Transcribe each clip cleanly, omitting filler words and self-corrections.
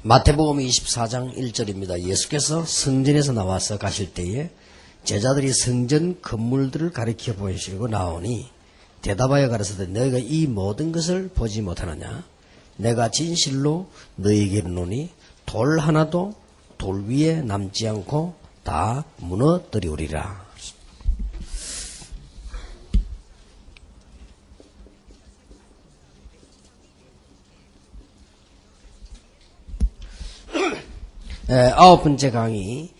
마태복음 24장 1절입니다. 예수께서 성전에서 나와서 가실 때에 제자들이 성전 건물들을 가리켜 보시려고 나오니 대답하여 가라사대 너희가 이 모든 것을 보지 못하느냐? 내가 진실로 너희에게 이르노니 돌 하나도 돌 위에 남지 않고 다 무너뜨리우리라. 아홉 번째 강의,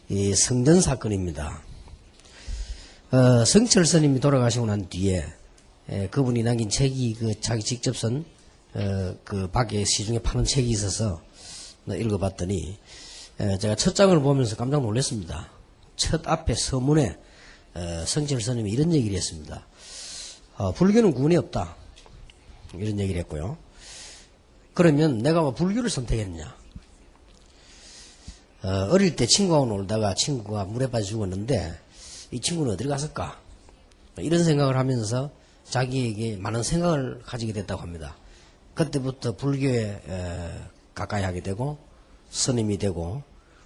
이 성전 사건입니다. 성철 스님이 돌아가시고 난 뒤에 그분이 남긴 책이 자기 직접 쓴 그 밖에 시중에 파는 책이 있어서 읽어봤더니 제가 첫 장을 보면서 깜짝 놀랐습니다. 첫 앞에 서문에 성철 스님이 이런 얘기를 했습니다. 불교는 구원이 없다, 이런 얘기를 했고요. 그러면 내가 뭐 불교를 선택했냐? 어릴 때 친구하고 놀다가 친구가 물에 빠져 죽었는데 이 친구는 어디를 갔을까? 이런 생각을 하면서 자기에게 많은 생각을 가지게 됐다고 합니다. 그때부터 불교에 가까이 하게 되고 스님이 되고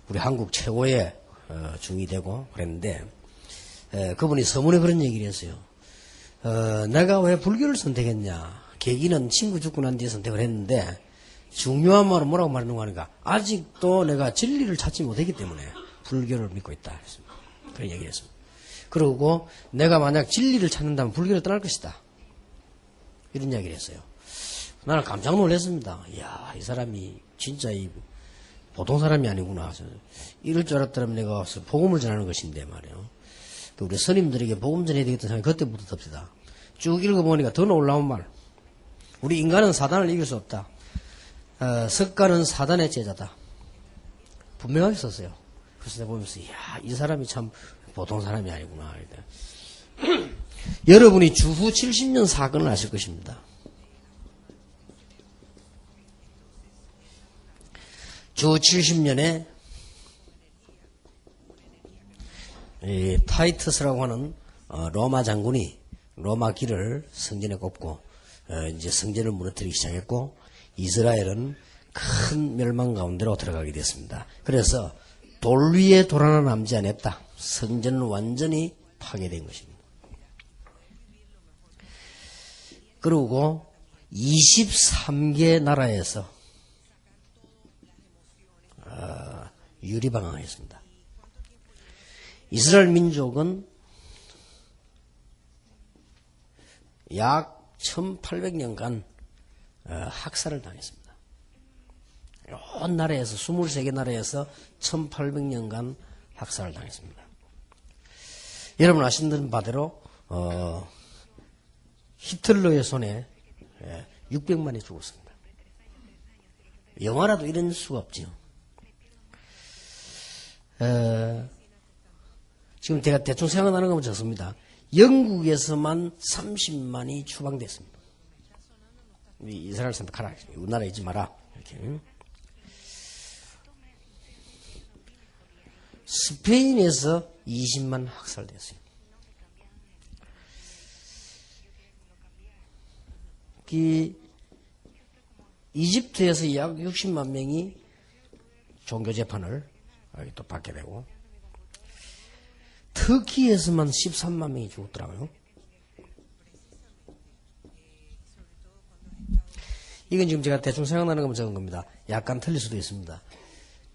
우리 한국 최고의 중이 되고 그랬는데 그분이 서문에 그런 얘기를 했어요. 내가 왜 불교를 선택했냐? 계기는 친구 죽고 난 뒤에 선택을 했는데 중요한 말은 뭐라고 말하는가 하니까 아직도 내가 진리를 찾지 못했기 때문에 불교를 믿고 있다. 그런 얘기를 했습니다. 그리고 내가 만약 진리를 찾는다면 불교를 떠날 것이다, 이런 이야기를 했어요. 나는 깜짝 놀랐습니다. 이야, 이 사람이 진짜 보통 사람이 아니구나. 이럴 줄 알았더라면 내가 복음을 전하는 것인데 말이에요. 우리 스님들에게 복음 전해야 되겠다는 생각이 그때부터 듭시다. 쭉 읽어보니까 더 놀라운 말. 우리 인간은 사단을 이길 수 없다. 석가는 사단의 제자다, 분명하게 썼어요. 그래서 내가 보면서 이야, 이 사람이 참 보통 사람이 아니구나. 여러분이 주후 70년 사건을 아실 것입니다. 주 70년에 타이투스라고 하는 로마 장군이 로마 길을 성전에 꼽고 이제 성전을 무너뜨리기 시작했고 이스라엘은 큰 멸망 가운데로 들어가게 됐습니다. 그래서 돌 위에 돌 하나 남지 않았다. 성전은 완전히 파괴된 것입니다. 그리고 23개 나라에서 유리방황했습니다. 이스라엘 민족은 약 1800년간 학살을 당했습니다. 온 나라에서 23개 나라에서 1800년간 학살을 당했습니다. 여러분 아시는 바대로 히틀러의 손에 600만이 죽었습니다. 영화라도 이런 수가 없지요. 지금 제가 대충 생각나는 것만 적습니다. 영국에서만 30만이 추방됐습니다. 이스라엘 선택하라, 우리나라에 있지 마라, 이렇게. 스페인에서 20만 학살됐어요. 이집트에서 약 60만 명이 종교 재판을 또 받게 되고 터키에서만 13만 명이 죽었더라고요. 이건 지금 제가 대충 생각나는 것만 적은 겁니다. 약간 틀릴 수도 있습니다.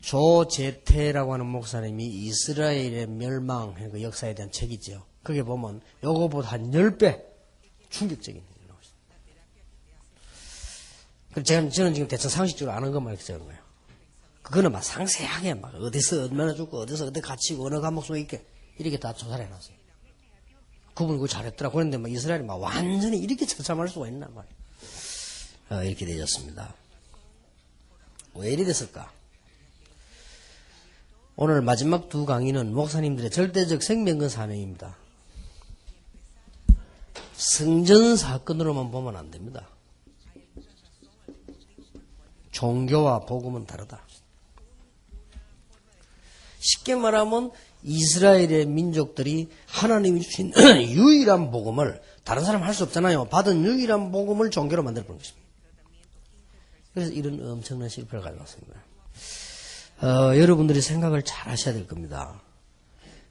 조제태라고 하는 목사님이 이스라엘의 멸망, 그 역사에 대한 책이 있죠. 거기에 보면 요거보다 한 10배 충격적인 일이 나오고 있습니다. 저는 지금 대충 상식적으로 아는 것만 이렇게 적은 거예요. 그거는 막 상세하게 막 어디서 얼마나 죽고 어디서 어디 갇히고 어느 과목 속에 있게 이렇게 다 조사를 해놨어요. 그분이 그거 잘했더라. 그런데 막 이스라엘이 막 완전히 이렇게 처참할 수가 있나 말이에요. 이렇게 되었습니다. 왜 이리 됐을까? 오늘 마지막 두 강의는 목사님들의 절대적 생명건 사명입니다. 성전 사건으로만 보면 안 됩니다. 종교와 복음은 다르다. 쉽게 말하면 이스라엘의 민족들이 하나님이 주신 유일한 복음을 다른 사람 할 수 없잖아요. 받은 유일한 복음을 종교로 만들어버린 것입니다. 그래서 이런 엄청난 실패를 가져왔습니다. 여러분들이 생각을 잘 하셔야 될 겁니다.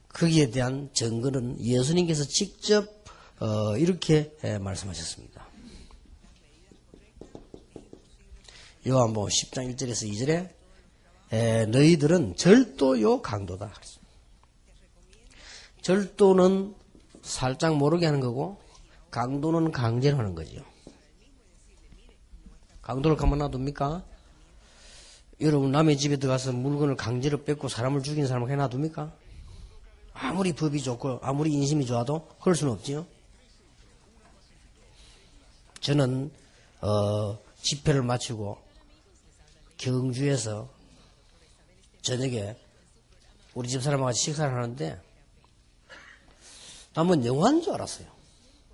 거기에 대한 증거는 예수님께서 직접 이렇게 말씀하셨습니다. 요한복음 10장 1절에서 2절에 너희들은 절도요 강도다. 절도는 살짝 모르게 하는 거고 강도는 강제로 하는 거죠. 강도를 가만 놔둡니까? 여러분 남의 집에 들어가서 물건을 강제로 뺏고 사람을 죽인 사람을 그냥 놔둡니까? 아무리 법이 좋고 아무리 인심이 좋아도 그럴 수는 없지요. 저는 집회를 마치고 경주에서 저녁에 우리 집사람하고 같이 식사를 하는데 나는 영화인 줄 알았어요.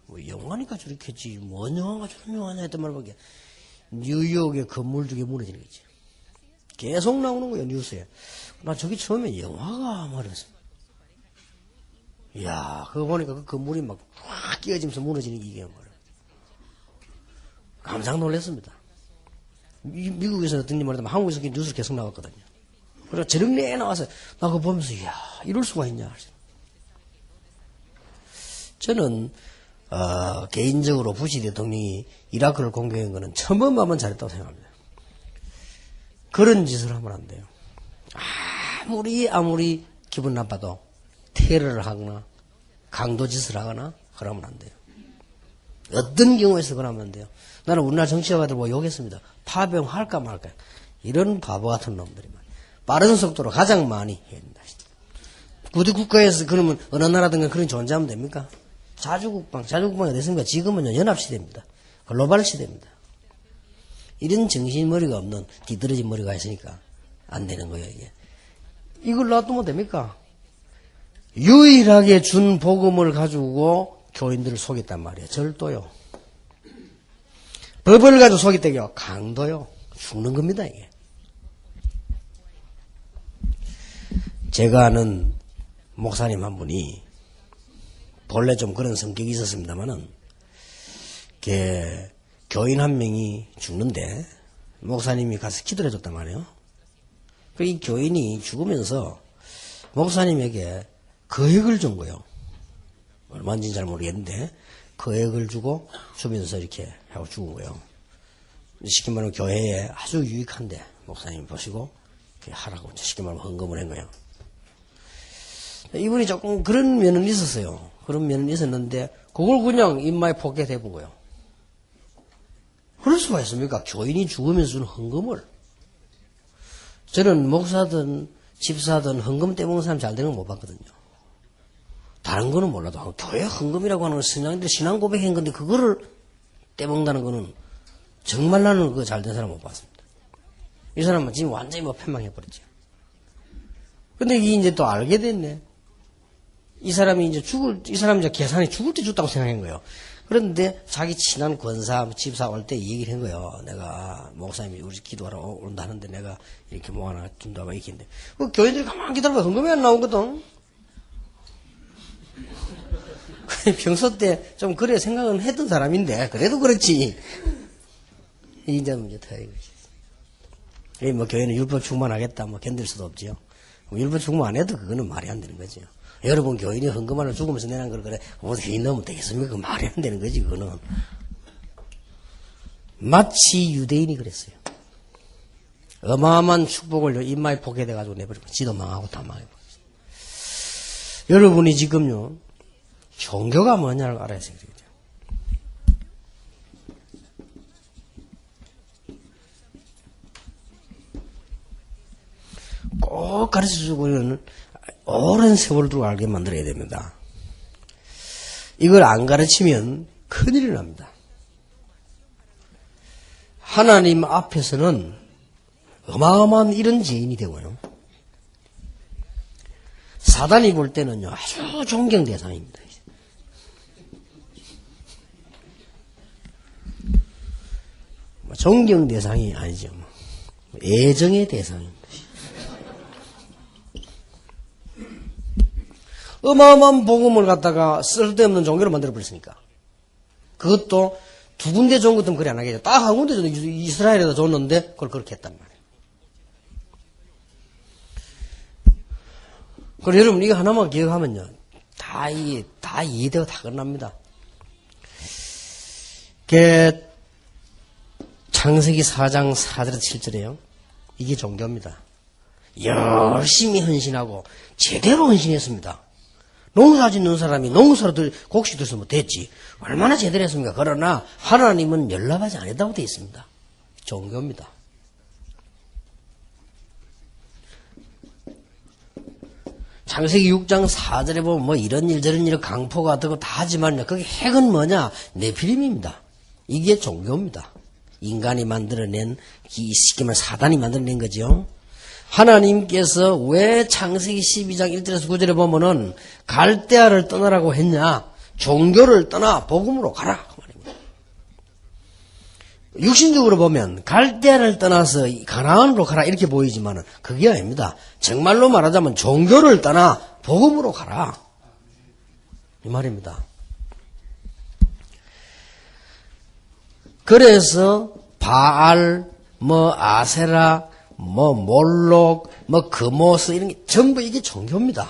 뭐 영화니까 저렇게 했지 뭔 영화가 저런 영화냐 했단 말밖에. 뉴욕의 건물 두개 무너지는 거지. 계속 나오는 거예요 뉴스에. 나 저기 처음에 영화가 말이었어. 이야 그거 보니까 그 건물이 막 확 끼어지면서 무너지는 게 이게 말이야. 깜짝 놀랐습니다. 미국에서는 어떤 일 말하면 한국에서 뉴스를 계속 나왔거든요. 그래서 저런 내 나와서 나 그거 보면서 이야 이럴 수가 있냐. 저는 개인적으로 부시 대통령이 이라크를 공격한 거는 천번만번 잘했다고 생각합니다. 그런 짓을 하면 안 돼요. 아무리 기분 나빠도 테러를 하거나 강도짓을 하거나 그러면 안 돼요. 어떤 경우에서 그러면 안 돼요. 나는 우리나라 정치가들 보고 욕했습니다. 파병할까 말까. 이런 바보 같은 놈들이 빠른 속도로 가장 많이 해야 된다. 구두 국가에서 그러면 어느 나라든가 그런 존재하면 됩니까? 자주국방이 됐습니까? 지금은 연합시대입니다. 글로벌 시대입니다. 이런 정신머리가 없는 뒤떨어진 머리가 있으니까 안 되는 거예요, 이게. 이걸 놔두면 됩니까? 유일하게 준 복음을 가지고 교인들을 속였단 말이에요. 절도요. 법을 가지고 속였다고요. 강도요. 죽는 겁니다, 이게. 제가 아는 목사님 한 분이 본래 좀 그런 성격이 있었습니다만은 교인 한 명이 죽는데 목사님이 가서 기도를 해줬단 말이에요. 이 교인이 죽으면서 목사님에게 거액을 준 거예요. 얼마인지는 잘 모르겠는데 거액을 주고 주면서 이렇게 하고 죽은 거예요. 쉽게 말하면 교회에 아주 유익한데 목사님이 보시고 하라고 쉽게 말하면 헌금을 한 거예요. 이분이 조금 그런 면은 있었어요. 그런 면은 있었는데 그걸 그냥 입마에 포켓해 본 거예요. 그럴 수가 있습니까? 교인이 죽으면서 주는 헌금을. 저는 목사든 집사든 헌금 떼먹는 사람 잘 되는 거 못 봤거든요. 다른 거는 몰라도 교회 헌금이라고 하는 건 신앙인들 신앙 고백한 건데 그거를 떼먹는다는 거는 정말 나는 그거 잘 된 사람 못 봤습니다. 이 사람은 지금 완전히 패망해버렸죠. 근데 이게 이제 또 알게 됐네. 이 사람이 이제 계산이 죽을 때 줬다고 생각한 거예요. 그런데 자기 친한 권사, 집사 올 때 얘기를 한 거예요. 내가, 목사님이 우리 기도하러 온다 하는데 내가 이렇게 뭐 하나 준다고 이렇게 했는데. 그 교인들이 가만히 기다려봐. 헌금이 안 나오거든. 평소 때 좀 그래 생각은 했던 사람인데, 그래도 그렇지. 이제 문제다, 이거지. 뭐 교회는 율법 충만하겠다, 뭐 견딜 수도 없지요. 율법 충만 안 해도 그거는 말이 안 되는 거죠. 여러분 교인이 헌금하러 죽으면서 내는 걸 그래 어디서 이 넣으면 되겠습니까? 그 말이 안 되는 거지 그거는. 마치 유대인이 그랬어요. 어마어마한 축복을 입마에 포개돼가지고 내버리고 지도 망하고 다 망해버렸어요. 여러분이 지금요 종교가 뭐냐를 알아야 돼요. 꼭 가르쳐주고는 오랜 세월을 두고 알게 만들어야 됩니다. 이걸 안 가르치면 큰일이 납니다. 하나님 앞에서는 어마어마한 이런 죄인이 되고요. 사단이 볼 때는요 아주 존경 대상입니다. 존경 대상이 아니죠. 애정의 대상입니다. 어마어마한 복음을 갖다가 쓸데없는 종교로 만들어버렸으니까. 그것도 두 군데 좋은 것도 그래 안 하겠죠. 딱 한 군데 이스라엘에다 줬는데 그걸 그렇게 했단 말이에요. 그리고 여러분 이거 하나만 기억하면요. 다 이해되고 다 끝납니다. 창세기 4장 4절에서 7절에요. 이게 종교입니다. 열심히 헌신하고 제대로 헌신했습니다. 농사 짓는 사람이 농사를 곡식 들었으면 됐지. 얼마나 제대로 했습니까? 그러나 하나님은 연락하지 않았다고 되어 있습니다. 종교입니다. 창세기 6장 4절에 보면 뭐 이런 일 저런 일 강포가 되고 다 하지만요. 그게 핵은 뭐냐? 네피림입니다. 이게 종교입니다. 인간이 만들어낸, 쉽게 말해 사단이 만들어낸 거죠. 하나님께서 왜 창세기 12장 1절에서 9절에 보면은 갈대아를 떠나라고 했냐? 종교를 떠나 복음으로 가라. 그 말입니다. 육신적으로 보면 갈대아를 떠나서 가나안으로 가라 이렇게 보이지만은 그게 아닙니다. 정말로 말하자면 종교를 떠나 복음으로 가라. 이 말입니다. 그래서 바알, 아세라, 몰록, 그모스 이런 게 전부 이게 종교입니다.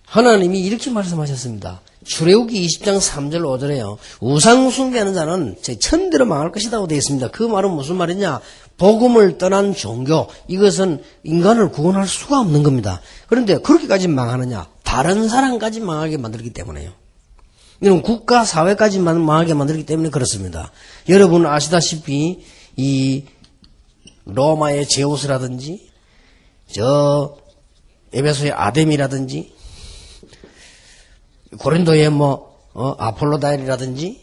하나님이 이렇게 말씀하셨습니다. 출애굽기 20장 3절 5절에요. 우상 숭배하는 자는 천대로 망할 것이라고 되어 있습니다. 그 말은 무슨 말이냐? 복음을 떠난 종교, 이것은 인간을 구원할 수가 없는 겁니다. 그런데 그렇게까지 망하느냐? 다른 사람까지 망하게 만들기 때문에요. 이런 국가, 사회까지 망하게 만들기 때문에 그렇습니다. 여러분 아시다시피 이 로마의 제우스라든지 에베소의 아뎀이라든지 고린도의 아폴로다일이라든지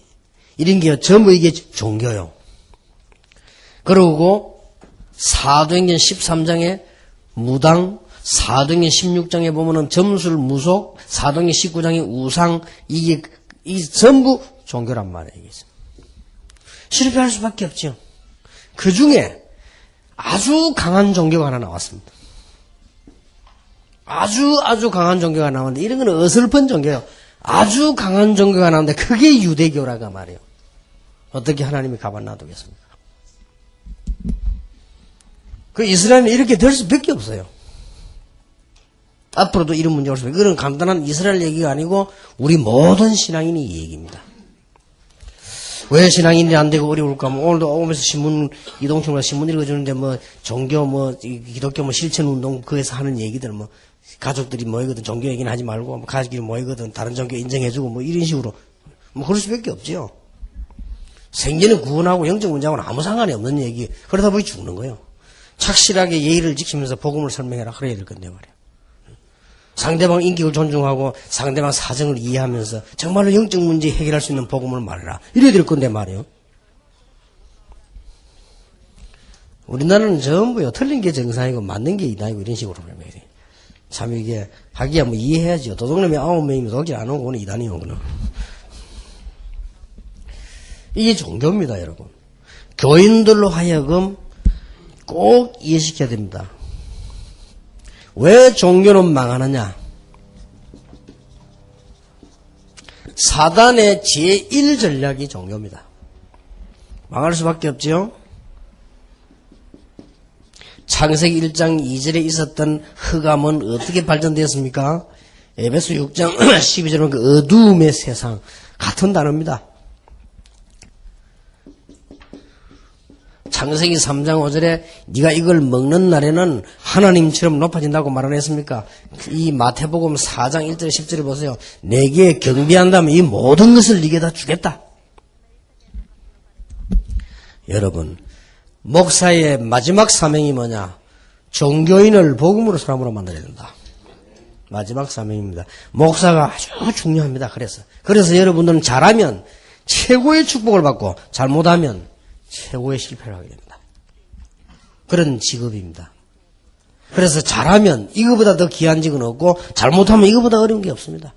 이런 게 전부 이게 종교요. 그리고 사도행전 13장에 무당, 사도행전 16장에 보면은 점술 무속, 사도행전 19장에 우상, 이게 전부 종교란 말이에요. 실패할 수밖에 없죠. 그 중에 아주 강한 종교가 하나 나왔습니다. 아주 강한 종교가 나왔는데 이런 건 어설픈 종교예요. 아주 강한 종교가 나왔는데 그게 유대교라고 말이에요. 어떻게 하나님이 가만 놔두겠습니까? 그 이스라엘은 이렇게 될 수밖에 없어요. 앞으로도 이런 문제 올 수 있어요. 이건 간단한 이스라엘 얘기가 아니고 우리 모든 신앙인이 이 얘기입니다. 왜 신앙인이 안 되고 어려울까? 오늘도 오면서 이동충으로 신문 읽어주는데 종교 기독교 실천 운동 그에서 하는 얘기들 가족들이 모이거든 종교 얘기는 하지 말고 가족끼리 모이거든 다른 종교 인정해주고 이런 식으로 그럴 수밖에 없죠. 생전의 구원하고 영적 문제하고는 아무 상관이 없는 얘기. 그러다 보니 죽는 거예요. 착실하게 예의를 지키면서 복음을 설명해라 그래야 될 건데 말이야. 상대방 인격을 존중하고 상대방 사정을 이해하면서 정말로 영적 문제 해결할 수 있는 복음을 말해라. 이래야 될 건데 말이에요. 우리나라는 전부요. 틀린 게 정상이고 맞는 게 이상이고 이런 식으로 설명해야 돼. 참 이게 하기야 이해해야죠. 도둑놈이 9명이면 도둑질 안 오고 그는 이단이요. 그는. 이게 종교입니다, 여러분. 교인들로 하여금 꼭 이해시켜야 됩니다. 왜 종교는 망하느냐? 사단의 제1전략이 종교입니다. 망할 수밖에 없지요. 창세기 1장 2절에 있었던 흑암은 어떻게 발전되었습니까? 에베소 6장 12절은 그 어두움의 세상 같은 단어입니다. 창세기 3장 5절에 네가 이걸 먹는 날에는 하나님처럼 높아진다고 말 안 했습니까? 이 마태복음 4장 1절 10절에 보세요. 내게 경배한다면 이 모든 것을 네게 다 주겠다. 여러분 목사의 마지막 사명이 뭐냐? 종교인을 복음으로 사람으로 만들어야 된다. 마지막 사명입니다. 목사가 아주 중요합니다. 그래서 여러분들은 잘하면 최고의 축복을 받고 잘못하면 최고의 실패를 하게 됩니다. 그런 직업입니다. 그래서 잘하면 이거보다 더 귀한 직은 없고 잘못하면 이거보다 어려운 게 없습니다.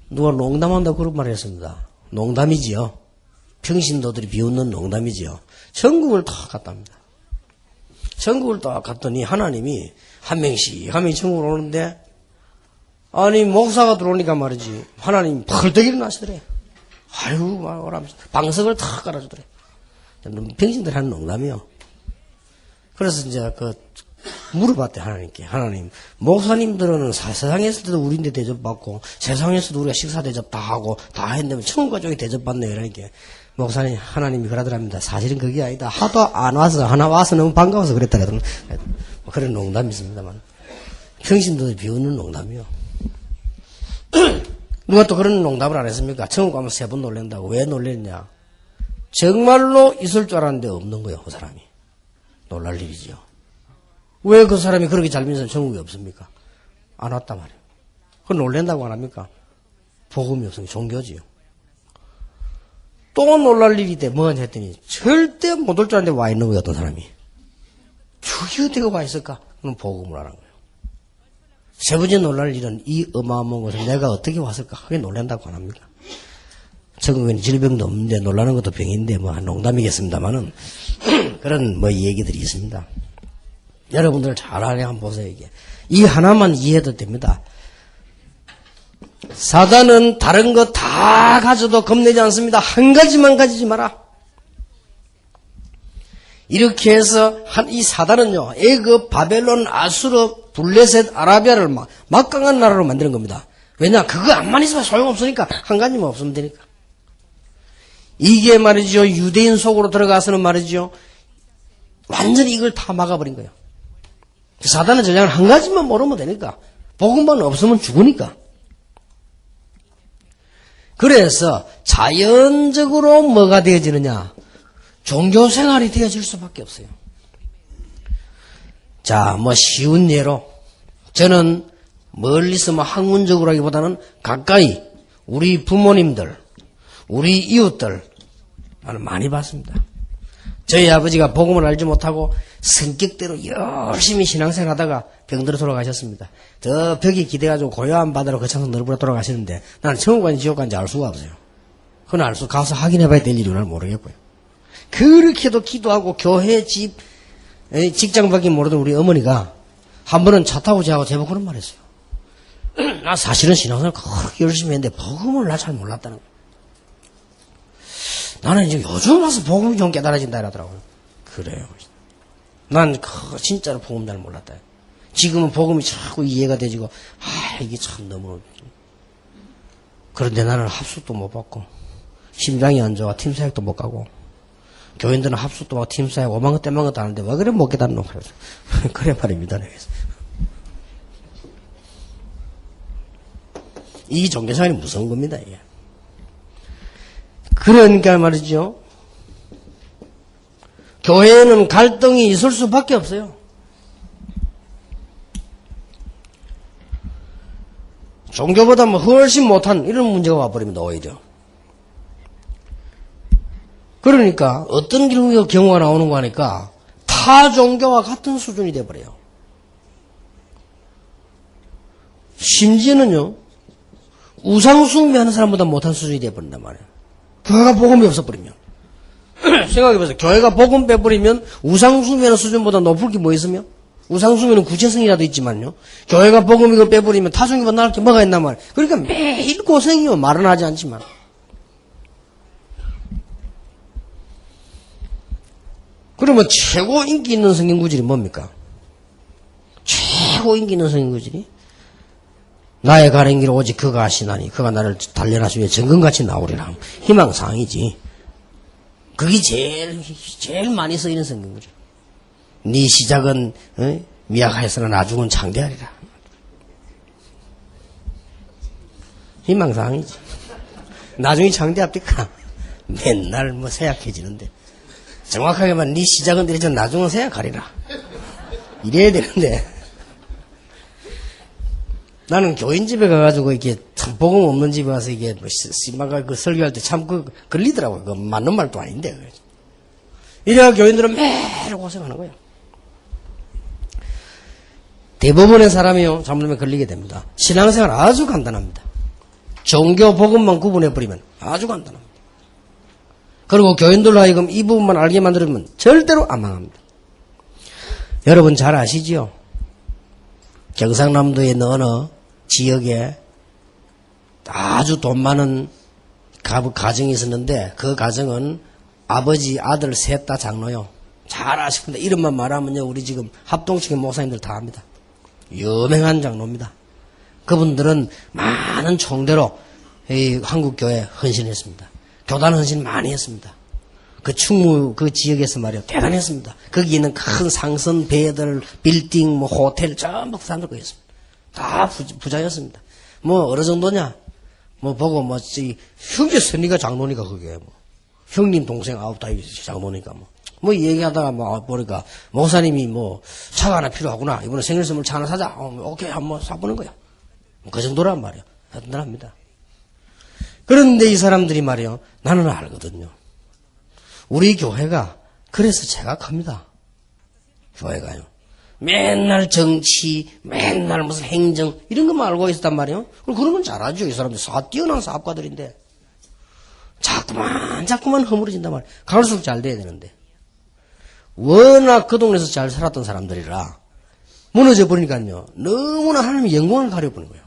누가 농담한다고 그런 말을 했습니다. 농담이지요. 평신도들이 비웃는 농담이지요. 전국을 다 갔답니다. 전국을 다 갔더니 하나님이 한 명씩 전국을 오는데 아니 목사가 들어오니까 말이지 하나님이 펄떡 일어나시더래. 아이고 막 오라면서 방석을 다 깔아주더래. 평신들 하는 농담이요. 그래서 이제 물어봤대, 하나님께. 하나님, 목사님들은 세상에 있을 때도 우리인데 대접받고, 세상에서도 우리가 식사 대접 다 하고, 다 했는데, 천국과 쪽에 대접받네요. 이러니까. 목사님, 하나님이 그러더랍니다. 사실은 그게 아니다. 하도 안 와서, 하나 와서 너무 반가워서 그랬다라던 그런 농담이 있습니다만. 평신도들 비웃는 농담이요. 누가 또 그런 농담을 안 했습니까? 천국 가면 3번 놀랜다고. 왜 놀랬냐? 정말로 있을 줄 알았는데 없는 거예요, 그 사람이. 놀랄 일이지요. 왜 그 사람이 그렇게 잘 믿는 사람이 천국에 없습니까? 안 왔단 말이에요. 그건 놀랜다고 안 합니까? 복음이 없으면 종교지요. 또 놀랄 일이 돼. 뭐냐 했더니 절대 못 올 줄 알았는데 와 있는 거예요, 어떤 사람이. 저기 어떻게 와 있을까? 그럼 복음을 하는 거예요. 세 번째 놀랄 일은 이 어마어마한 것을 내가 어떻게 왔을까? 그게 놀란다고 안 합니까? 천국에는 질병도 없는데 놀라는 것도 병인데 뭐 농담이겠습니다만은 그런 뭐 얘기들이 있습니다. 여러분들 잘 한번 보세요. 이게 이 하나만 이해해도 됩니다. 사단은 다른 거 다 가져도 겁내지 않습니다. 한 가지만 가지지 마라. 이렇게 해서 이 사단은요, 애굽, 바벨론, 아수르, 블레셋, 아라비아를 막강한 나라로 만드는 겁니다. 왜냐? 그거 안만 있으면 소용없으니까 한 가지만 없으면 되니까. 이게 말이죠, 유대인 속으로 들어가서는 말이죠, 완전히 이걸 다 막아버린 거예요. 사단의 전략은 한 가지만 모르면 되니까. 복음만 없으면 죽으니까. 그래서 자연적으로 뭐가 되어지느냐? 종교 생활이 되어질 수밖에 없어요. 자, 뭐 쉬운 예로 저는 멀리서 뭐 학문적으로 하기보다는 가까이 우리 부모님들, 우리 이웃들 나는 많이 봤습니다. 저희 아버지가 복음을 알지 못하고 성격대로 열심히 신앙생활 하다가 병들어 돌아가셨습니다. 저 벽에 기대가지고 고요한 바다로 거쳐서 너르브라 돌아가시는데 나는 천국 간지 지옥 간지 알 수가 없어요. 그건 알 수, 가서 확인해봐야 될 일은 난 모르겠고요. 그렇게도 기도하고 교회 직장밖에 모르던 우리 어머니가 한 번은 차 타고 저하고 제법 그런 말 했어요. 나 사실은 신앙생활 그렇게 열심히 했는데 복음을 나 잘 몰랐다는 거예요. 나는 이제 요즘 와서 복음이 좀 깨달아진다 이러더라고요. 그래요. 난 진짜로 복음 잘 몰랐다. 지금은 복음이 자꾸 이해가 되지고, 이게 참 너무. 그런데 나는 합숙도 못 받고, 심장이 안 좋아 팀사역도 못 가고, 교인들은 합숙도 하고 팀사역 오만 것 때만 것도 하는데 왜 그래 못 깨닫노? 그래 말입니다. 이 종교생활이 무서운 겁니다. 이게. 그러니까 말이죠. 교회에는 갈등이 있을 수밖에 없어요. 종교보다 뭐 훨씬 못한 이런 문제가 와버립니다. 오히려. 그러니까 어떤 경우가 나오는 거 하니까 타 종교와 같은 수준이 돼버려요. 심지어는요. 우상숭배하는 사람보다 못한 수준이 돼버린단 말이에요. 교회가 복음이 없어버리면. 생각해보세요. 교회가 복음 빼버리면 우상숭배하는 수준보다 높을 게 뭐 있으며? 우상숭배는 구체성이라도 있지만요. 교회가 복음 이거 빼버리면 타종교보다 나을 게 뭐가 있단 말이에요. 그러니까 매일 고생이요. 말은 하지 않지만. 그러면 최고 인기 있는 성경 구절이 뭡니까? 최고 인기 있는 성경 구절이? 나의 가는 길을 오직 그가 하시나니 그가 나를 단련하시 위해 정금같이 나오리라. 희망사항이지. 그게 제일 많이 쓰이는 성경구절. 네 시작은 미약하였으나 나중은 창대하리라. 희망사항이지. 나중에 창대합니까? 맨날 뭐 세약해지는데. 정확하게 말하면 네 시작은 이래서 나중은 세약하리라. 이래야 되는데. 나는 교인 집에 가가지고 이렇게 참 복음 없는 집에 와서 이게 뭐 씨마가 그 설교할 때 참 걸리더라고요. 그 맞는 말도 아닌데. 이래야 교인들은 매일 고생하는 거예요. 대부분의 사람이요, 잘못하면 걸리게 됩니다. 신앙생활 아주 간단합니다. 종교 복음만 구분해버리면 아주 간단합니다. 그리고 교인들로 하여금 이 부분만 알게 만들면 절대로 안 망합니다. 여러분 잘 아시지요? 경상남도의 어느 지역에 아주 돈 많은 가정이 있었는데 그 가정은 아버지, 아들 셋 다 장로요. 잘 아실 겁니다. 이름만 말하면요, 우리 지금 합동측의 목사님들 다 압니다. 유명한 장로입니다. 그분들은 많은 총대로 이 한국교회에 헌신했습니다. 교단 헌신 많이 했습니다. 그 충무 그 지역에서 말이요, 대단했습니다. 거기 있는 큰 상선, 배들, 빌딩, 뭐 호텔 전부 사람들 거였습니다. 다 부자였습니다. 뭐 어느 정도냐? 뭐 보고 뭐 형제 선이가 장로니까 그게 뭐 형님 동생 아홉 다 장로니까 뭐 얘기하다가 뭐 보니까 목사님이 뭐 차가 하나 필요하구나, 이번에 생일 선물 차 하나 사자. 오케이 한번 사보는 거야. 그 정도란 말이야. 대단합니다. 그런데 이 사람들이 말이요, 나는 알거든요. 우리 교회가 그래서 제각합니다. 교회가요. 맨날 정치, 맨날 무슨 행정 이런 것만 알고 있었단 말이에요. 그런 건 잘하죠. 이 사람들 뛰어난 사업가들인데 자꾸만 허물어진단 말이에요. 갈수록 잘 돼야 되는데 워낙 그 동네에서 잘 살았던 사람들이라 무너져 버리니까요, 너무나 하나님의 영광을 가려버린 거예요.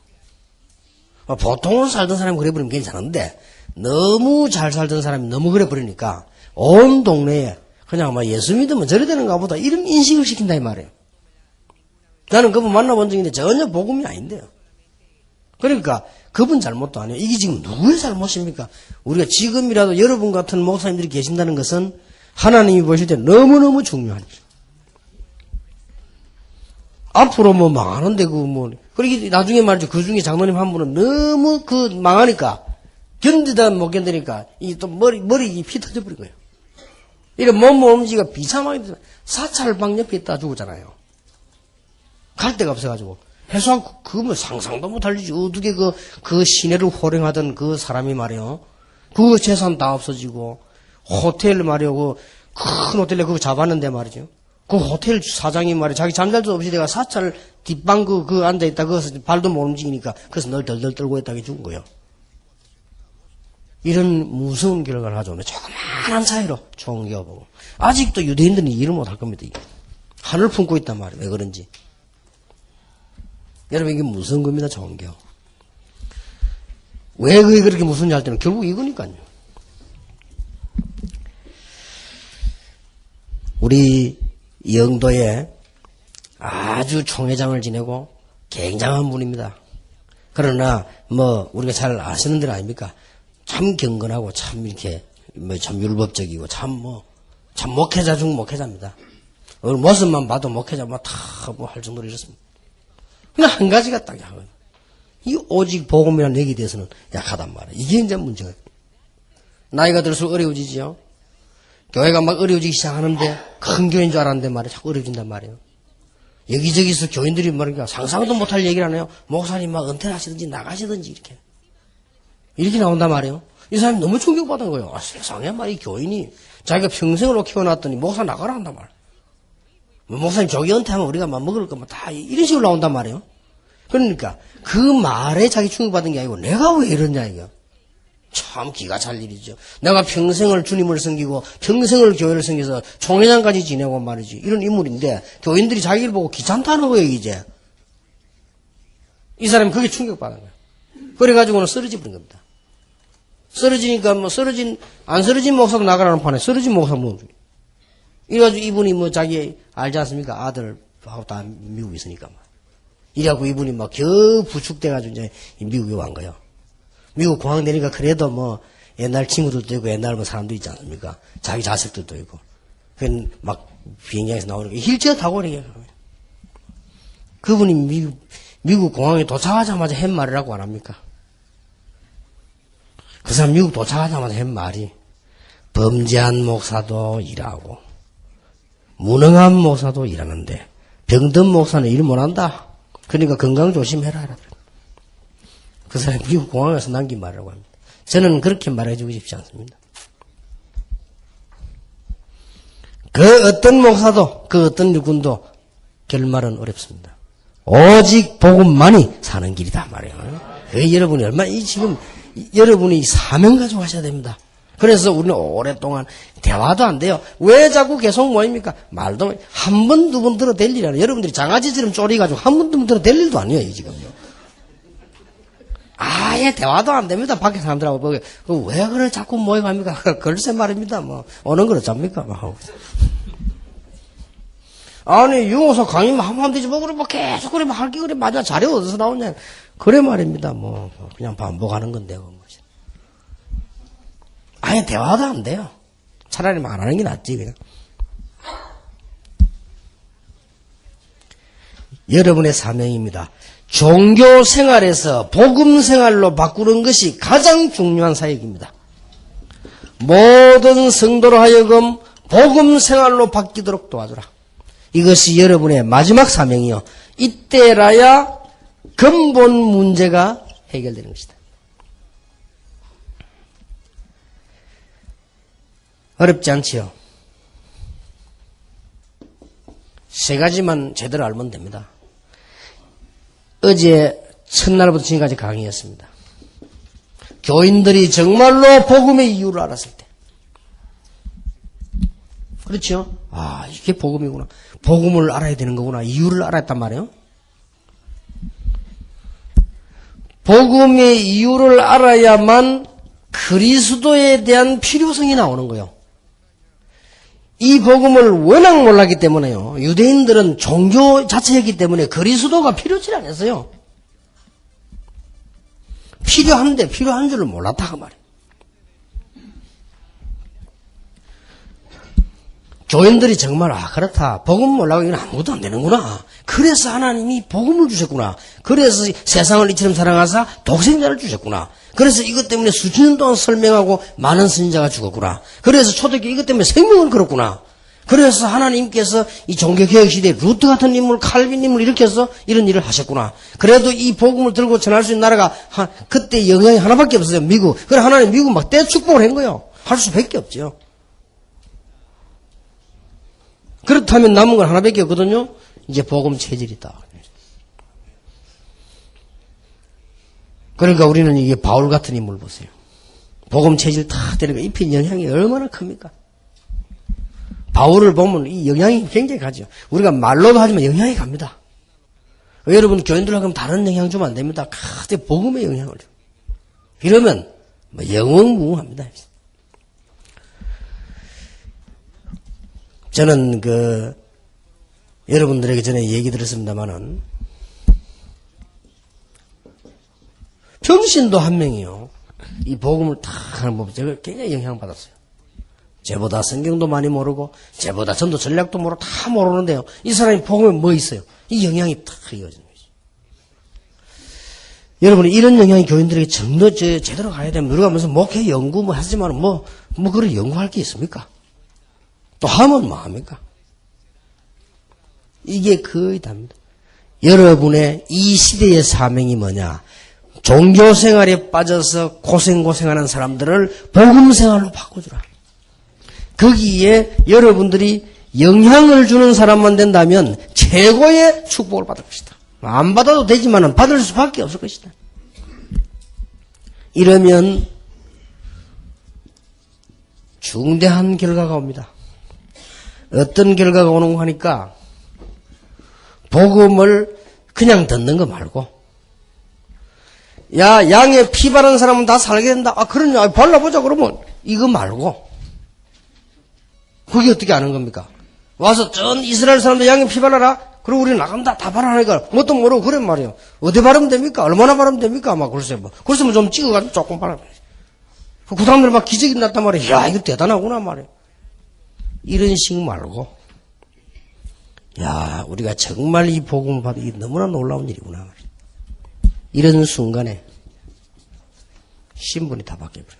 보통은 살던 사람이 그래버리면 괜찮은데 너무 잘 살던 사람이 너무 그래버리니까 온 동네에 그냥 막 예수 믿으면 저래 되는가 보다 이런 인식을 시킨다 이 말이에요. 나는 그분 만나본 적인데 전혀 복음이 아닌데요. 그러니까 그분 잘못도 아니에요. 이게 지금 누구의 잘못입니까? 우리가 지금이라도 여러분 같은 목사님들이 계신다는 것은 하나님이 보실 때 너무너무 중요한 일. 앞으로 뭐 망하는데 그러기 나중에 말이죠. 그 중에 장로님 한 분은 너무 망하니까 견디다 못 견디니까 이 또 머리 피 터져버린 거예요. 이런 몸지가 비참하게 돼서 사찰방 옆에 있다 죽었잖아요. 갈 데가 없어가지고 해소하고 그거 상상도 못할 일이지. 어떻게 그 시내를 호령하던 그 사람이 말이요, 그 재산 다 없어지고 호텔 말이요, 큰 호텔에 그거 잡았는데 말이죠. 그 호텔 사장이 말이야, 자기 잠잘 수 없이 내가 사찰 뒷방 그 앉아있다, 거기서 발도 못 움직이니까, 그래서 널 덜덜 떨고 있다가 죽은 거예요. 이런 무서운 결과를 가져오네. 조그마한 차이로 총겨보고. 아직도 유대인들은 이해를 못할 겁니다. 한을 품고 있단 말이에요. 왜 그런지. 여러분, 이게 무서운 겁니다, 종교. 왜 그게 그렇게 무서운지 할 때는 결국 이거니까요. 우리 영도에 아주 총회장을 지내고 굉장한 분입니다. 그러나 우리가 잘 아시는 들 아닙니까? 참 경건하고 참 이렇게 참 율법적이고 참 목회자 중 목회자입니다. 모습만 봐도 목회자 다 할 정도로 이렇습니다. 그냥 한 가지가 딱 약하거든요. 이 오직 복음이라는 얘기에 대해서는 약하단 말이에요. 이게 이제 문제가. 나이가 들수록 어려워지죠. 교회가 막 어려워지기 시작하는데 큰 교회인 줄 알았는데 말이에요. 자꾸 어려워진단 말이에요. 여기저기서 교인들이 말이니까 상상도 못할 얘기를 하네요. 목사님 막 은퇴하시든지 나가시든지 이렇게 나온단 말이에요. 이 사람이 너무 충격받은 거예요. 세상에 말이 교인이 자기가 평생으로 키워놨더니 목사 나가라 한단 말이에요. 목사님 조기 은퇴하면 우리가 막 먹을 거 다 이런 식으로 나온단 말이에요. 그러니까 그 말에 자기 충격받은 게 아니고 내가 왜 이러냐 이거. 참 기가 찰 일이죠. 내가 평생을 주님을 섬기고 평생을 교회를 섬겨서 총회장까지 지내고 말이지. 이런 인물인데 교인들이 자기를 보고 귀찮다는 거예요 이제. 이 사람이 그게 충격받은 거예요. 그래가지고는 쓰러져 버린 겁니다. 쓰러지니까 안 쓰러진 목사도 나가라는 판에 쓰러진 목사 이래가지고 이분이 자기 알지 않습니까? 아들하고 다 미국에 있으니까 이래갖고 이분이 겨우 부축돼가지고 이제 미국에 간 거예요. 미국 공항 내니까 그래도 옛날 친구들도 있고 옛날 사람도 있지 않습니까? 자기 자식들도 있고. 그건 비행장에서 나오니까 휠체어 타고 이렇게. 그분이 미국 공항에 도착하자마자 한 말이라고 안 합니까? 그 사람 미국 도착하자마자 한 말이 범죄한 목사도 일하고 무능한 목사도 일하는데 병든 목사는 일 못한다. 그러니까 건강 조심해라. 그 사람이 미국 공항에서 남긴 말이라고 합니다. 저는 그렇게 말해주고 싶지 않습니다. 그 어떤 목사도 그 어떤 일꾼도 결말은 어렵습니다. 오직 복음만이 사는 길이다 말이에요. 여러분이 지금 여러분이 사명 가지고 하셔야 됩니다. 그래서 우리는 오랫동안 대화도 안 돼요. 왜 자꾸 계속 모입니까? 말도 한 번, 두 번 들어댈 일이 아니에요. 여러분들이 장아지처럼 쪼리가지고 한 번, 두 번 들어댈 일도 아니에요, 지금요. 아예 대화도 안 됩니다. 밖에 사람들하고 보게. 왜 그래 자꾸 모여갑니까? 글쎄 말입니다. 오는 걸 어쩝니까? 아니, 유호사 강의만 하면 되지, 뭐, 그래, 뭐, 계속 그래, 할게, 그래, 맞아, 자료 어디서 나오냐. 그래 말입니다. 뭐, 그냥 반복하는 건데요. 아예 대화도 안 돼요. 차라리 안 하는 게 낫지, 그냥. 여러분의 사명입니다. 종교 생활에서 복음 생활로 바꾸는 것이 가장 중요한 사역입니다. 모든 성도로 하여금 복음 생활로 바뀌도록 도와주라. 이것이 여러분의 마지막 사명이요. 이때라야 근본 문제가 해결되는 것이다. 어렵지 않지요? 세 가지만 제대로 알면 됩니다. 어제 첫날부터 지금까지 강의했습니다. 교인들이 정말로 복음의 이유를 알았을 때. 그렇죠? 아, 이게 복음이구나. 복음을 알아야 되는 거구나. 이유를 알았단 말이에요. 복음의 이유를 알아야만 그리스도에 대한 필요성이 나오는 거예요. 이 복음을 워낙 몰랐기 때문에요. 유대인들은 종교 자체였기 때문에 그리스도가 필요치 않았어요. 필요한데 필요한 줄을 몰랐다 그 말이에요. 교인들이 정말 그렇다. 복음 몰라고 이건 아무것도 안 되는구나. 그래서 하나님이 복음을 주셨구나. 그래서 세상을 이처럼 사랑하사 독생자를 주셨구나. 그래서 이것 때문에 수천 년 동안 설명하고 많은 선지자가 죽었구나. 그래서 초대교회 이것 때문에 생명을 걸었구나. 그래서 하나님께서 이 종교개혁 시대에 루트 같은 인물, 칼빈 인물 이렇게 해서 이런 일을 하셨구나. 그래도 이 복음을 들고 전할 수 있는 나라가 그때 영향이 하나밖에 없어요. 미국. 그래 하나님 미국 막 대축복을 한 거예요. 할 수밖에 없죠. 그렇다면 남은 건 하나밖에 없거든요. 이제 복음 체질이다. 그러니까 우리는 이게 바울 같은 인물 보세요. 복음 체질 다 되니까 입힌 영향이 얼마나 큽니까? 바울을 보면 이 영향이 굉장히 가죠. 우리가 말로도 하지만 영향이 갑니다. 여러분 교인들하고 하면 다른 영향 주면 안 됩니다. 가대 복음의 영향을 줘. 이러면 뭐 영웅무합니다. 저는 여러분들에게 전에 얘기 들었습니다만은 평신도 한 명이요. 이 복음을 다 하는 법 제가 굉장히 영향받았어요. 쟤보다 성경도 많이 모르고 쟤보다 전도 전략도 모르고 다 모르는데요. 이 사람이 복음에 뭐 있어요? 이 영향이 탁 이어지는 거죠. 여러분 이런 영향이 교인들에게 정도 제대로 가야 되면 우리가 무슨 목회 연구 뭐 하지만 뭐 그런 연구할 게 있습니까? 또 하면 뭐 합니까? 이게 거의 답니다. 여러분의 이 시대의 사명이 뭐냐? 종교 생활에 빠져서 고생하는 사람들을 복음 생활로 바꿔주라. 거기에 여러분들이 영향을 주는 사람만 된다면 최고의 축복을 받을 것이다. 안 받아도 되지만 받을 수밖에 없을 것이다. 이러면 중대한 결과가 옵니다. 어떤 결과가 오는 거 하니까 복음을 그냥 듣는 거 말고 야 양에 피 바른 사람은 다 살게 된다. 그러냐 발라보자 그러면 이거 말고 그게 어떻게 아는 겁니까? 와서 전 이스라엘 사람들 양에 피 발라라. 그리고 우리 나간다 다 발라라니까 뭣도 모르고 그래 말이에요. 어디 바르면 됩니까? 얼마나 바르면 됩니까? 막 글쎄 뭐 좀 찍어가지고 조금 바르면 그 사람들 막 기적이 났단 말이에요. 야 이거 대단하구나 말이에요. 이런 식 말고 야 우리가 정말 이 복음을 받으 이게 너무나 놀라운 일이구나 말이에요. 이런 순간에 신분이 다 바뀌어버려요.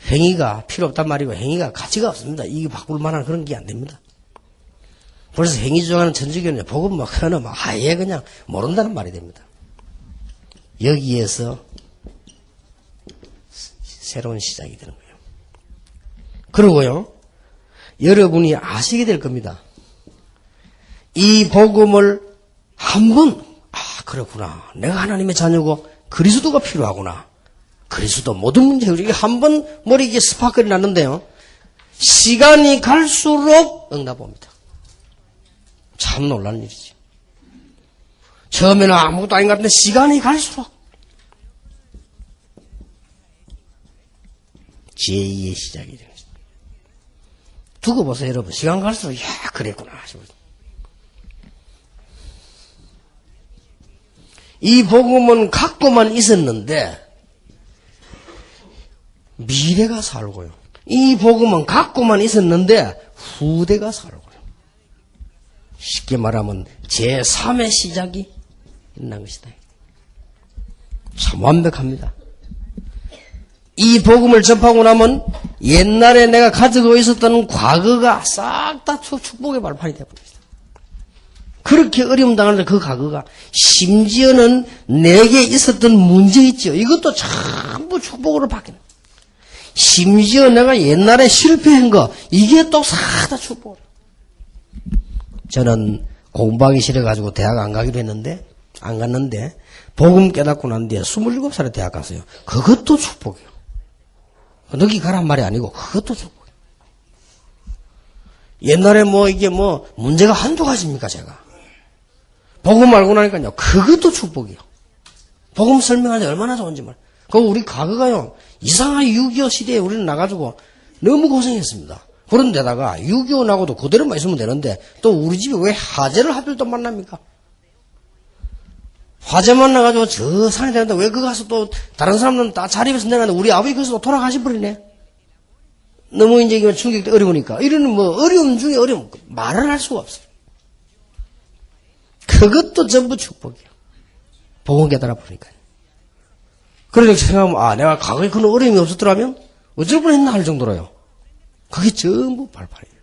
행위가 필요 없단 말이고 행위가 가치가 없습니다. 이게 바꿀 만한 그런 게 안 됩니다. 그래서 행위 주장하는 천주교는 복음 막 하나 막 아예 그냥 모른다는 말이 됩니다. 여기에서 새로운 시작이 되는 거예요. 그리고요 여러분이 아시게 될 겁니다. 이 복음을 한번 그렇구나. 내가 하나님의 자녀고 그리스도가 필요하구나. 그리스도 모든 문제 해결이 한번 머리에 스파클이 났는데요. 시간이 갈수록 응답 옵니다. 참 놀라는 일이지. 처음에는 아무것도 아닌 것 같은데 시간이 갈수록 제2의 시작이 되는 거죠. 두고 보세요, 여러분. 시간 갈수록, 야, 그랬구나. 이 복음은 갖고만 있었는데, 미래가 살고요. 이 복음은 갖고만 있었는데, 후대가 살고요. 쉽게 말하면, 제3의 시작이 일어난 것이다. 참 완벽합니다. 이 복음을 접하고 나면 옛날에 내가 가지고 있었던 과거가 싹 다 축복의 발판이 되어버립니다. 그렇게 어려움 당하는데 그 과거가 심지어는 내게 있었던 문제 있죠. 이것도 전부 축복으로 바뀌는. 심지어 내가 옛날에 실패한 거 이게 또 싹 다 축복으로. 저는 공부하기 싫어가지고 대학 안 가기로 했는데 안 갔는데 복음 깨닫고 난 뒤에 27살에 대학 갔어요. 그것도 축복이에요. 너기 가란 말이 아니고 그것도 축복이에요. 옛날에 이게 문제가 한두 가지입니까 제가. 복음 알고 나니까요. 그것도 축복이에요. 복음 설명하는데 얼마나 좋은지 말. 우리 과거가요. 이상한 6.25 시대에 우리는 나가지고 너무 고생했습니다. 그런데다가 6.25 나고도 그대로만 있으면 되는데 또 우리 집에 왜 화재를 하필 또 만납니까? 화재 만나가지고 저 산에 되는데 왜 거기 가서 또 다른 사람들은 다 자립해서 내려가는데 우리 아버지 거기서 또 돌아가시 버리네. 너무 이제 충격이 어려우니까. 이런 어려움 중에 어려움. 말을 할 수가 없어요. 그것도 전부 축복이에요. 복음 깨달아 보니까요. 그러니까 생각하면, 내가 과거에 그런 어려움이 없었더라면 어쩔 뻔했나 할 정도로요. 그게 전부 발판이에요.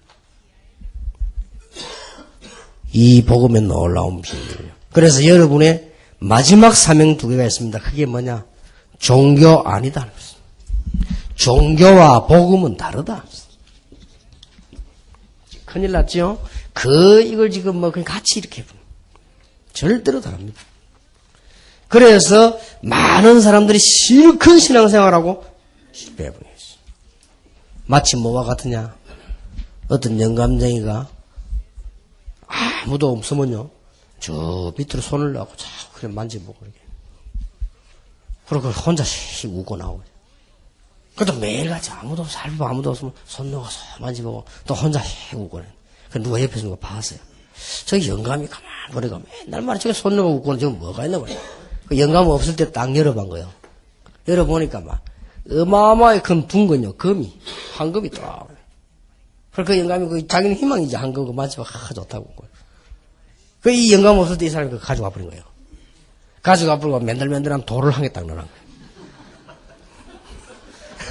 이 복음의 놀라운 비밀이에요. 그래서 여러분의 마지막 사명 2개가 있습니다. 그게 뭐냐? 종교 아니다. 종교와 복음은 다르다. 큰일 났죠? 이걸 지금 그냥 같이 이렇게 절대로 다릅니다. 그래서 많은 사람들이 실컷 신앙생활하고 실패해버렸어요. 마치 뭐와 같으냐? 어떤 영감쟁이가 아무도 없으면요. 저 밑으로 손을 넣고 자꾸 그냥 만져보고 이렇게. 그리고 혼자 씩 웃고 나오고. 그것도 매일같이 아무도 살고 아무도 없으면 손 넣어서 만져보고 또 혼자 씩 웃고. 그 누가 옆에서 누가 봤어요. 저기 영감이 가만 보니까 맨날 말이야. 저기 손 넣고 웃고는 지금 뭐가 있나 봐요. 그 영감 없을 때 딱 열어본 거예요. 열어보니까 어마어마하게 큰 붕건요. 금이. 황금이 딱. 그러니까 그 영감이 자기는 희망이지. 황금 그 만져봐. 좋다고. 이 영감 없을 때 이 사람이 가져가 버린 거예요. 가져가 버리고 맨들맨들한 돌을 한 개 딱 넣어놓은 거예요.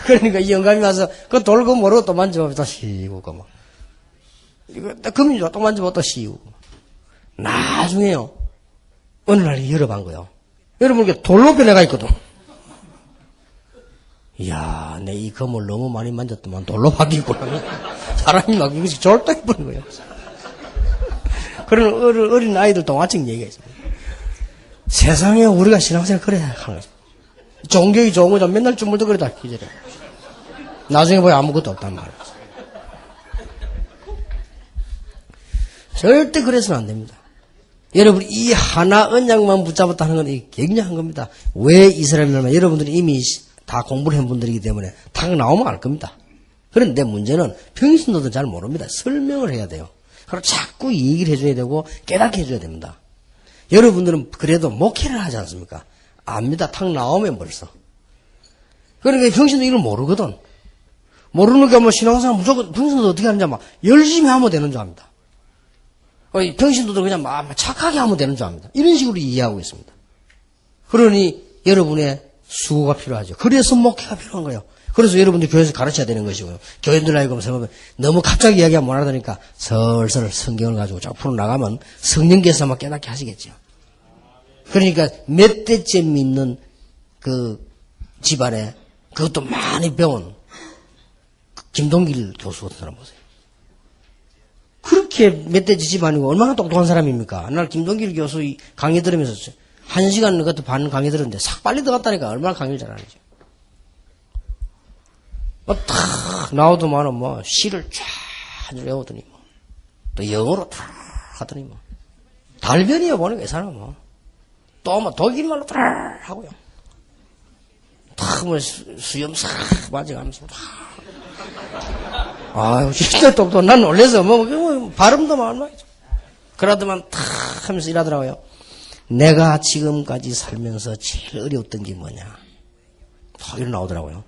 그러니까 이 영감이 와서 그 돌 모르고 또 만져보면 또 씌우고 막. 이거 금이죠. 또 만져보면 또 씌우고. 나중에요. 어느 날 열어본 거예요. 여러분 이게 돌로 변해가 있거든. 이야, 내 이 금을 너무 많이 만졌더만 돌로 바뀌구나. 사람이 막 이것이 졸떡해버린 거예요. 그런 어린 아이들 동화책 얘기가 있습니다. 세상에 우리가 신앙생활 그래 하는 거죠. 종교이 좋은 거죠. 맨날 쭈물떡거리다 기절해. 나중에 보면 아무것도 없단 말이에요. 절대 그래서는 안 됩니다. 여러분 이 하나 언약만 붙잡았다는 건 굉장한 겁니다. 왜 이스라엘만 여러분들이 이미 다 공부를 한 분들이기 때문에 탁 나오면 알 겁니다. 그런데 문제는 평신도도 잘 모릅니다. 설명을 해야 돼요. 그리고 자꾸 이 얘기를 해줘야 되고 깨닫게 해줘야 됩니다. 여러분들은 그래도 목회를 하지 않습니까? 압니다. 탁 나오면 벌써. 그러니까 평신도 이걸 모르거든. 모르니까 신앙생활 무조건 평신도 어떻게 하는지 열심히 하면 되는 줄 압니다. 평신도도 그냥 착하게 하면 되는 줄 압니다. 이런 식으로 이해하고 있습니다. 그러니 여러분의 수고가 필요하죠. 그래서 목회가 필요한 거예요. 그래서 여러분들 교회에서 가르쳐야 되는 것이고요. 교인들 알고 보면 너무 갑자기 이야기가 못 하다니까 슬슬 성경을 가지고 쫙 풀어나가면 성령께서 아마 깨닫게 하시겠죠. 그러니까 몇 대째 믿는 그 집안에 그것도 많이 배운 김동길 교수 같은 사람 보세요. 그렇게 몇 대째 집안이고 얼마나 똑똑한 사람입니까? 날 김동길 교수 강의 들으면서 1시간 그것도 반 강의 들었는데 싹 빨리 들어갔다니까 얼마나 강의를 잘하는지. 탁 나오더만은 시를 쫙 외우더니 또 영어로 탁 하더니 달변이야 보니까 이 사람은 또 독일말로 탁 하고요. 탁 수염 싹 맞아가면서 아유, 진짜 똑똑. 난 놀래서, 발음도 말말이죠. 그러더만, 탁 하면서 일하더라고요. 내가 지금까지 살면서 제일 어려웠던 게 뭐냐. 다 이러 나오더라고요.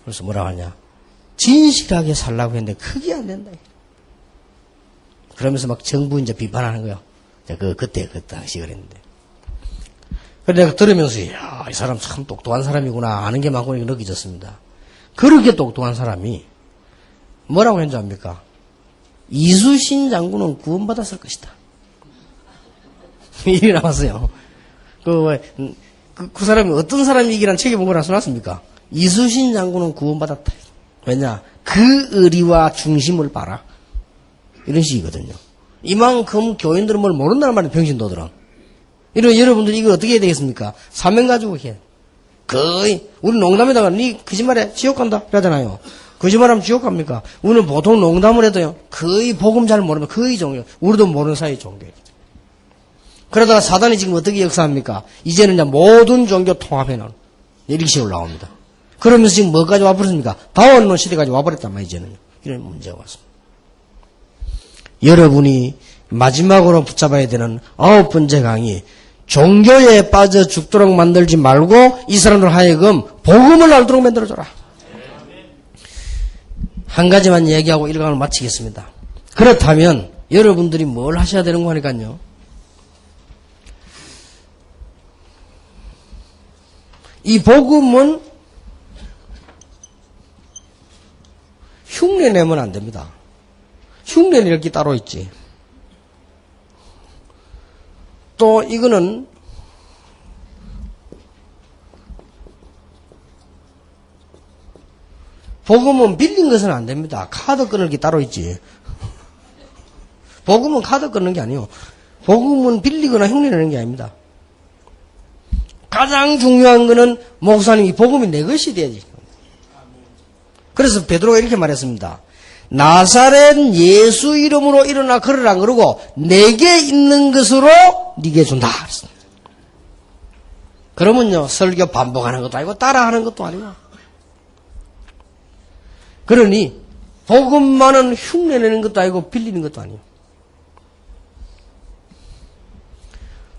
그래서 뭐라고 하냐. 진실하게 살라고 했는데, 그게 안 된다. 그러면서 막 정부 이제 비판하는 거예요. 그때 당시 그랬는데. 그래서 내가 들으면서, 이야, 이 사람 참 똑똑한 사람이구나. 아는 게 많고 느껴졌습니다. 그렇게 똑똑한 사람이 뭐라고 했는지 압니까? 이수신 장군은 구원받았을 것이다. 일이 나왔어요. 그 사람이 어떤 사람이기란 책에 보거나 써놨습니까? 이수신 장군은 구원받았다. 왜냐? 그 의리와 중심을 봐라. 이런 식이거든요. 이만큼 교인들은 뭘 모른다는 말이에요, 병신도들은. 이런 여러분들 이걸 어떻게 해야 되겠습니까? 사명 가지고 해. 거의, 우리 농담에다가 니 거짓말해, 지옥 간다. 이러잖아요. 거짓말하면 지옥 갑니까? 우리는 보통 농담을 해도요, 거의 복음 잘 모르면 거의 종교, 우리도 모르는 사이 종교예요. 그러다가 사단이 지금 어떻게 역사합니까? 이제는 이제 모든 종교 통합해놓은 이렇게 올라옵니다. 그러면서 지금 뭐까지 와버렸습니까? 다원론 시대까지 와버렸단 말이에요, 이제는. 이런 문제가 왔습니다. 여러분이 마지막으로 붙잡아야 되는 9번째 강의, 종교에 빠져 죽도록 만들지 말고 이 사람들 하여금 복음을 알도록 만들어줘라. 한 가지만 얘기하고 1강을 마치겠습니다. 그렇다면 여러분들이 뭘 하셔야 되는 거니까요. 이 복음은 흉내 내면 안 됩니다. 흉내 낼 게 따로 있지. 또 이거는 복음은 빌린 것은 안 됩니다. 카드 끊을 게 따로 있지. 복음은 카드 끊는 게 아니에요. 복음은 빌리거나 흉내 내는 게 아닙니다. 가장 중요한 거는 목사님이 복음이 내 것이 돼야지. 그래서 베드로가 이렇게 말했습니다. 나사렛 예수 이름으로 일어나 걸으라 그러고 내게 있는 것으로 네게 준다. 그러면요, 설교 반복하는 것도 아니고 따라하는 것도 아니고. 그러니 복음만은 흉내내는 것도 아니고 빌리는 것도 아니에요.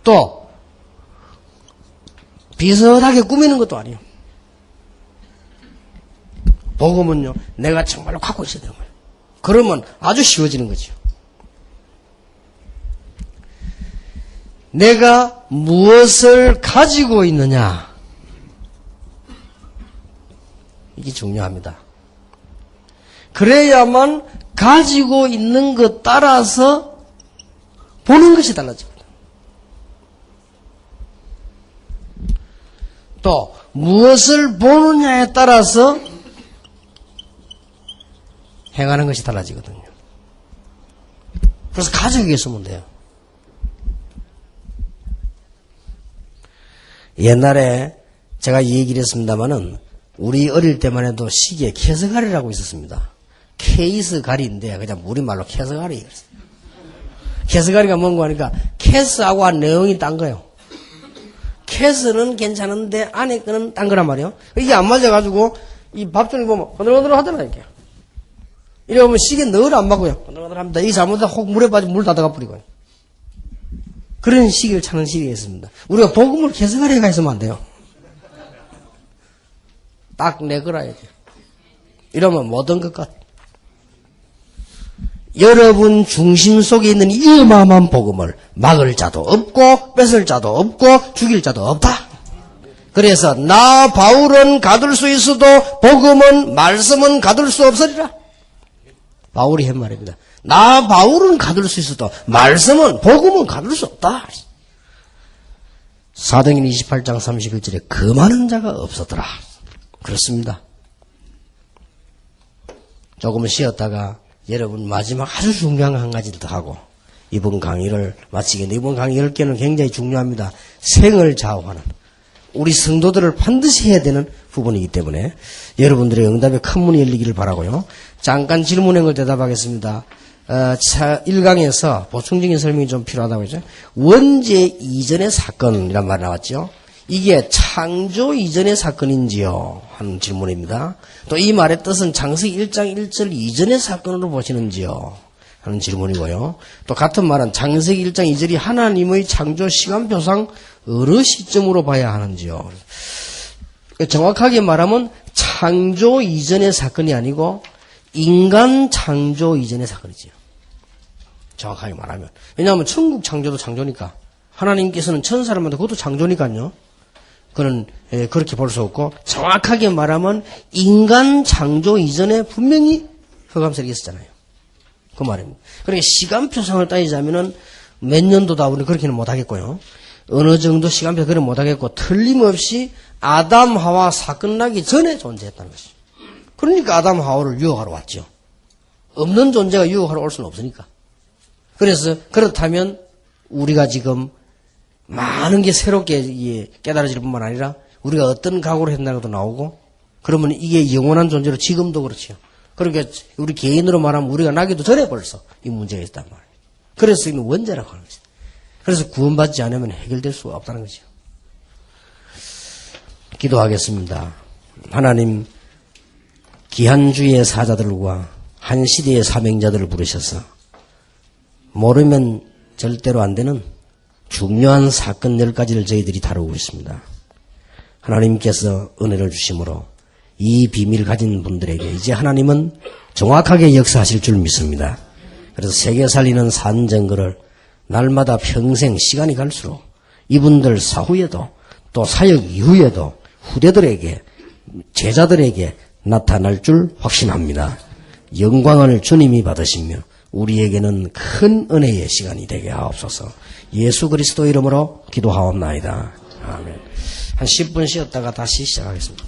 또 비슷하게 꾸미는 것도 아니에요. 복음은요, 내가 정말로 갖고 있어야 되는 거예요. 그러면 아주 쉬워지는 거죠. 내가 무엇을 가지고 있느냐, 이게 중요합니다. 그래야만 가지고 있는 것 따라서 보는 것이 달라집니다. 또 무엇을 보느냐에 따라서 행하는 것이 달라지거든요. 그래서 가지고 있으면 돼요. 옛날에 제가 이 얘기를 했습니다마는 우리 어릴 때만 해도 시계에 캐스가리라고 있었습니다. 케이스가리인데 그냥 우리말로 캐스가리. 캐스가리가 뭔가 하니까 캐스하고 한 내용이 딴 거예요. 캐스는 괜찮은데 안에 거는 딴 거란 말이에요. 이게 안 맞아가지고 이 밥줄을 보면 허들허들 하더라 이렇게. 이래 보면 시계 늘 안 맞고요. 허들허들 합니다. 이 잘못하다 혹 물에 빠지면 물 다 들어가 버리고요. 그런 시기를 찾는 시기가 있습니다. 우리가 복음을 캐스가리가 있으면 안 돼요. 딱 내 거라야 돼요. 이러면 모든 것 같아. 여러분 중심 속에 있는 이 어마어마한 복음을 막을 자도 없고 뺏을 자도 없고 죽일 자도 없다. 그래서 나 바울은 가둘 수 있어도 복음은 말씀은 가둘 수 없으리라. 바울이 한 말입니다. 나 바울은 가둘 수 있어도 말씀은 복음은 가둘 수 없다. 사도행전 28장 31절에 그 많은 자가 없었더라. 그렇습니다. 조금 쉬었다가 여러분 마지막 아주 중요한 한 가지를 더 하고 이번 강의를 마치겠는데, 이번 강의 10개는 굉장히 중요합니다. 생을 좌우하는 우리 성도들을 반드시 해야 되는 부분이기 때문에 여러분들의 응답에 큰 문이 열리기를 바라고요. 잠깐 질문한 걸 대답하겠습니다. 1강에서 보충적인 설명이 좀 필요하다고 했죠. 원죄 이전의 사건이란 말이 나왔죠. 이게 창조 이전의 사건인지요? 하는 질문입니다. 또 이 말의 뜻은 창세기 1장 1절 이전의 사건으로 보시는지요? 하는 질문이고요. 또 같은 말은 창세기 1장 2절이 하나님의 창조 시간표상 어느 시점으로 봐야 하는지요? 정확하게 말하면 창조 이전의 사건이 아니고 인간 창조 이전의 사건이지요. 정확하게 말하면. 왜냐하면 천국 창조도 창조니까. 하나님께서는 천사를 만들고 그것도 창조니까요. 그는 그렇게 볼 수 없고 정확하게 말하면 인간 창조 이전에 분명히 흑암색이 있었잖아요. 그 말입니다. 그러니까 시간표상을 따지자면은 몇 년도다 우리는 그렇게는 못하겠고요. 어느 정도 시간표 그래 못하겠고 틀림없이 아담 하와 사건 나기 전에 존재했다는 것이죠. 그러니까 아담 하와를 유혹하러 왔죠. 없는 존재가 유혹하러 올 수는 없으니까. 그래서 그렇다면 우리가 지금 많은 게 새롭게 깨달아질 뿐만 아니라 우리가 어떤 각오를 했나는 것도 나오고 그러면 이게 영원한 존재로 지금도 그렇죠. 그러니까 우리 개인으로 말하면 우리가 나기도 전에 벌써 이 문제가 있단 말이에요. 그래서 이는 원죄라고 하는 것이죠. 그래서 구원받지 않으면 해결될 수가 없다는 거죠. 기도하겠습니다. 하나님, 기한주의 사자들과 한 시대의 사명자들을 부르셔서 모르면 절대로 안 되는 중요한 사건 10가지를 저희들이 다루고 있습니다. 하나님께서 은혜를 주심으로 이 비밀을 가진 분들에게 이제 하나님은 정확하게 역사하실 줄 믿습니다. 그래서 세계 살리는 산증거를 날마다 평생 시간이 갈수록 이분들 사후에도 또 사역 이후에도 후대들에게 제자들에게 나타날 줄 확신합니다. 영광을 주님이 받으시며 우리에게는 큰 은혜의 시간이 되게 하옵소서. 예수 그리스도 이름으로 기도하옵나이다. 아멘. 한 10분 쉬었다가 다시 시작하겠습니다.